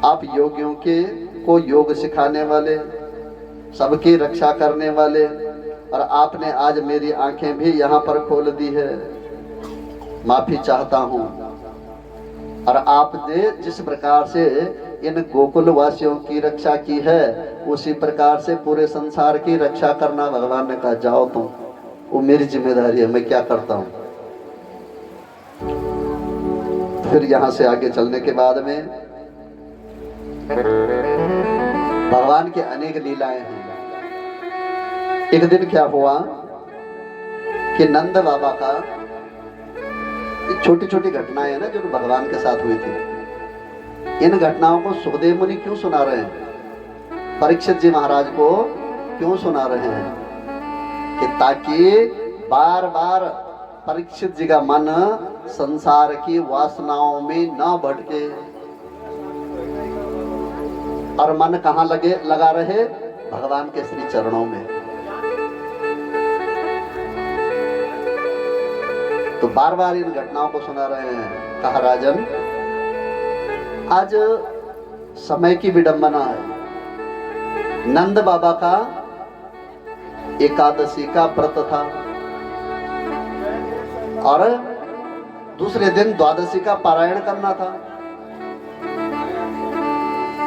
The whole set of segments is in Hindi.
आप योगियों के को योग सिखाने वाले, सबकी रक्षा करने वाले, और आपने आज मेरी आंखें भी यहाँ पर खोल दी है। माफी चाहता हूँ। और आपने जिस प्रकार से इन गोकुल वासियों की रक्षा की है, उसी प्रकार से पूरे संसार की रक्षा करना भगवान ने कहा जाओ तुम, वो मेरी जिम्मेदारी है, मैं क्या करता हूँ। फिर यहाँ से आगे चलने के बाद में भगवान के अनेक लीलाएं हैं। एक दिन क्या हुआ कि नंद बाबा का, छोटी छोटी घटनाएं हैं ना जो भगवान के साथ हुई थी, इन घटनाओं को सुखदेव मुनि क्यों सुना रहे हैं, परीक्षित जी महाराज को क्यों सुना रहे हैं, कि ताकि बार बार परीक्षित जी का मन संसार की वासनाओं में न भटके, और मन कहाँ लगा रहे, भगवान के श्री चरणों में। तो बार बार इन घटनाओं को सुना रहे हैं। कहा राजन, आज समय की विडंबना है। नंद बाबा का एकादशी का व्रत था और दूसरे दिन द्वादशी का पारायण करना था।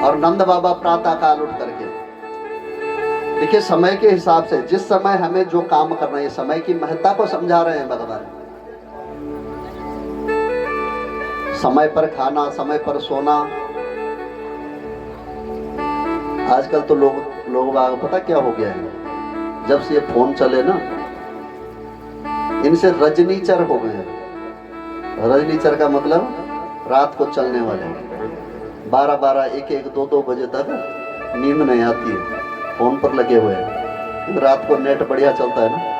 और नंद बाबा प्रातः काल उठ करके, देखिए समय के हिसाब से जिस समय हमें जो काम करना है, समय की महत्ता को समझा रहे हैं भगवान। समय पर खाना, समय पर सोना। आजकल तो लोग पता क्या हो गया है, जब से ये फोन चले ना, इनसे रजनीचर हो गए हैं। रजनीचर का मतलब रात को चलने वाले, 12-12, 1-1, 2-2 बजे तक नींद नहीं आती है, फोन पर लगे हुए हैं। रात को नेट बढ़िया चलता है ना।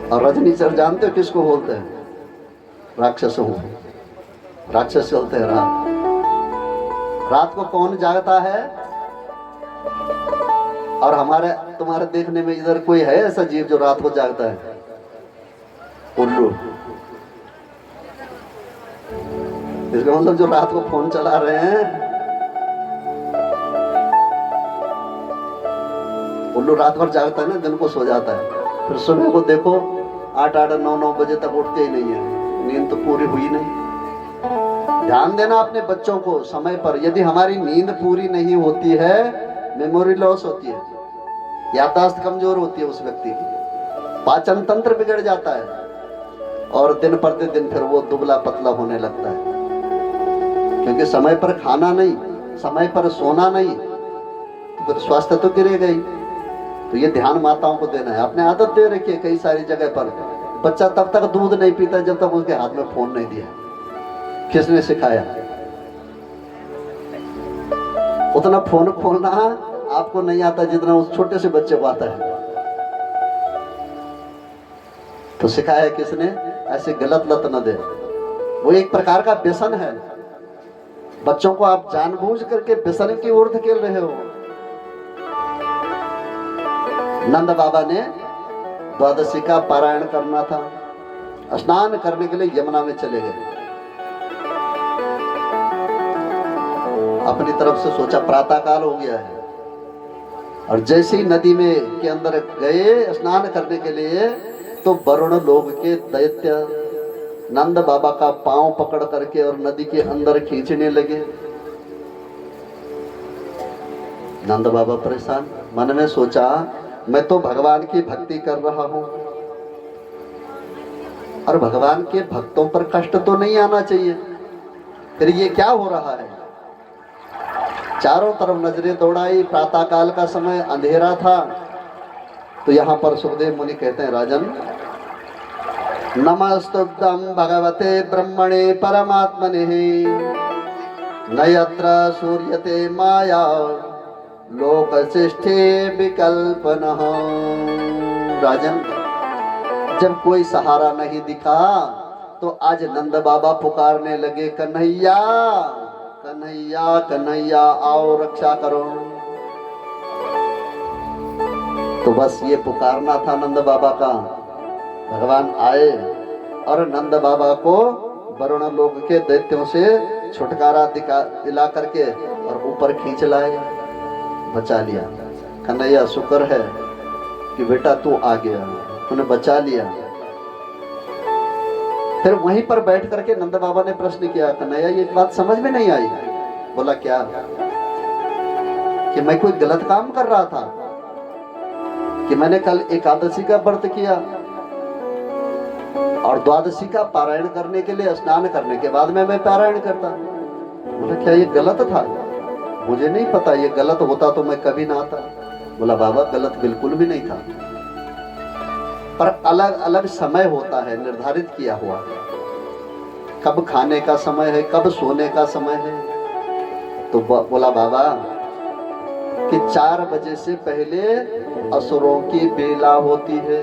और रजनीचर जानते हो किसको बोलते हैं? राक्षसों को। राक्षस चलते हैं रात को। कौन जागता है? और तुम्हारे देखने में इधर कोई है ऐसा जीव जो रात को जागता है? उल्लू। इसका मतलब जो रात को फोन चला रहे हैं, उल्लू रात भर जागता है ना, दिन को सो जाता है, फिर सुबह को देखो 8-8, 9-9 बजे तक उठते ही नहीं है। नींद तो पूरी हुई नहीं। ध्यान देना अपने बच्चों को समय पर। यदि हमारी नींद पूरी नहीं होती है, मेमोरी लॉस होती है, याददाश्त कमजोर होती है उस व्यक्ति की, पाचन तंत्र बिगड़ जाता है, और दिन प्रतिदिन फिर वो दुबला पतला होने लगता है। क्योंकि समय पर खाना नहीं, समय पर सोना नहीं, तो फिर स्वास्थ्य तो गिरेगा ही। तो ये ध्यान माताओं को देना है। आपने आदत दे रखी है कई सारी जगह पर, बच्चा तब तक दूध नहीं पीता जब तक उसके हाथ में फोन नहीं दिया। किसने सिखाया? उतना फोन खोलना आपको नहीं आता जितना उस छोटे से बच्चे को आता है। तो सिखाया किसने? ऐसे गलत लत न दे। वो एक प्रकार का व्यसन है। बच्चों को आप जानबूझ करके व्यसन की ओर धकेल रहे हो। नंद बाबा ने द्वादशी का पारायण करना था, स्नान करने के लिए यमुना में चले गए। अपनी तरफ से सोचा प्रातः काल हो गया है, और जैसे ही नदी में के अंदर गए स्नान करने के लिए, तो वरुण लोक के दैत्य नंद बाबा का पांव पकड़ करके और नदी के अंदर खींचने लगे। नंद बाबा परेशान, मन में सोचा मैं तो भगवान की भक्ति कर रहा हूं, और भगवान के भक्तों पर कष्ट तो नहीं आना चाहिए, फिर ये क्या हो रहा है। चारों तरफ नजरें दौड़ाई। प्रातः काल का समय, अंधेरा था। तो यहाँ पर सुखदेव मुनि कहते हैं, राजन नमस्तुभ्यं भगवते ब्रह्मणे परमात्मने न यत्र सूर्यते माया लोक सृष्टि विकल्पनः। राजन, जब कोई सहारा नहीं दिखा तो आज नंद बाबा पुकारने लगे, कन्हैया कन्हैया कन्हैया आओ रक्षा करो। तो बस ये पुकारना था नंद बाबा का। भगवान आए और नंद बाबा को वरुण लोक के दैत्यों से छुटकारा दिला करके और ऊपर खींच लाए, बचा लिया। कन्हैया शुक्र है कि बेटा तू आ गया, तूने बचा लिया। फिर वहीं पर बैठ करके नंद बाबा ने प्रश्न किया, कन्हैया ये बात समझ में नहीं आई। बोला क्या? कि मैं कोई गलत काम कर रहा था, कि मैंने कल एकादशी का व्रत किया और द्वादशी का पारायण करने के लिए स्नान करने के बाद में मैं पारायण करता। बोला क्या ये गलत था? मुझे नहीं पता, ये गलत होता तो मैं कभी ना आता। बोला बाबा गलत बिल्कुल भी नहीं था, पर अलग अलग समय होता है निर्धारित किया हुआ, कब खाने का समय है, कब सोने का समय है। तो बोला बाबा कि 4 बजे से पहले असुरों की बेला होती है।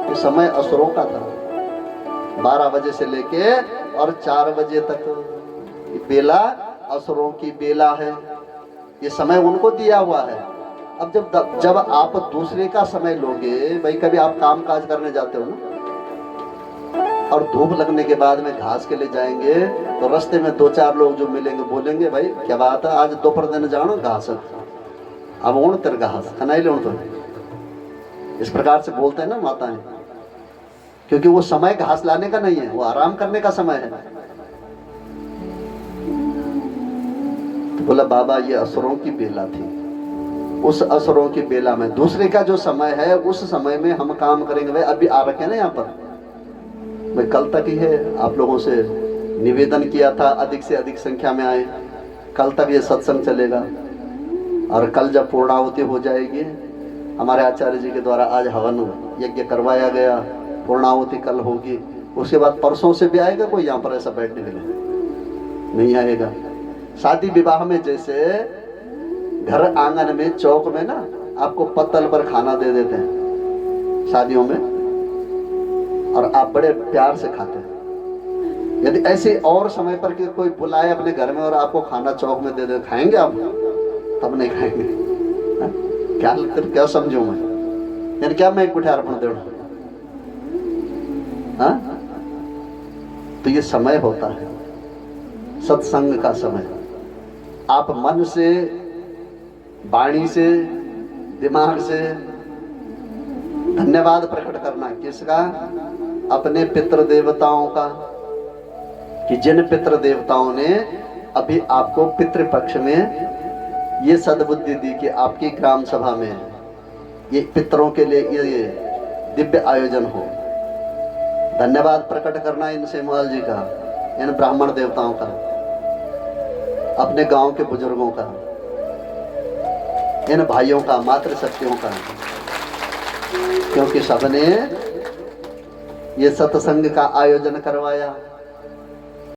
ये समय असुरों का था, 12 बजे से लेके और 4 बजे तक बेला असुरों की बेला है। ये समय उनको दिया हुआ है। अब जब आप दूसरे का समय लोगे, भाई कभी आप काम काज करने जाते हो ना, और धूप लगने के बाद में घास के लिए जाएंगे तो रास्ते में 2-4 लोग जो मिलेंगे बोलेंगे भाई क्या बात है आज दोपहर दिन जानो घास, अब उण तेरे घास खनाई ले, तो इस प्रकार से बोलते हैं ना माताएं, क्योंकि वो समय घास लाने का नहीं है, वो आराम करने का समय है। तो बोला बाबा ये असुरों की बेला थी, उस असुरों की बेला में दूसरे का जो समय है उस समय में हम काम करेंगे। भाई अभी आ रखे ना यहाँ पर, मैं कल तक ही है आप लोगों से निवेदन किया था अधिक से अधिक संख्या में आए, कल तक ये सत्संग चलेगा और कल जब पूर्णाहुति हो जाएगी, हमारे आचार्य जी के द्वारा आज हवन यज्ञ करवाया गया, पूर्णाहुति कल होगी, उसके बाद परसों से भी आएगा कोई यहाँ पर ऐसा बैठने के लिए? नहीं आएगा। शादी विवाह में जैसे घर आंगन में चौक में ना आपको पत्तल पर खाना दे देते हैं शादियों में, और आप बड़े प्यार से खाते हैं। यदि ऐसे और समय पर कि कोई बुलाए अपने घर में और आपको खाना चौक में दे दे, खाएंगे आप? तब नहीं खाएंगे। क्या लगता, क्या समझूं मैं, यानी क्या मैं एक कुठारपण दे? तो ये समय होता है सत्संग का समय। आप मन से, वाणी से, दिमाग से धन्यवाद प्रकट करना। किसका? अपने पितृ देवताओं का, कि जिन पितृ देवताओं ने अभी आपको पितृपक्ष में ये सद्बुद्धि दी कि आपकी ग्राम सभा में ये पितरों के लिए ये दिव्य आयोजन हो। धन्यवाद प्रकट करना इन सेमवाल जी का, इन ब्राह्मण देवताओं का, अपने गांव के बुजुर्गों का, इन भाइयों का, मातृशक्तियों का, क्योंकि सबने ये सत्संग का आयोजन करवाया।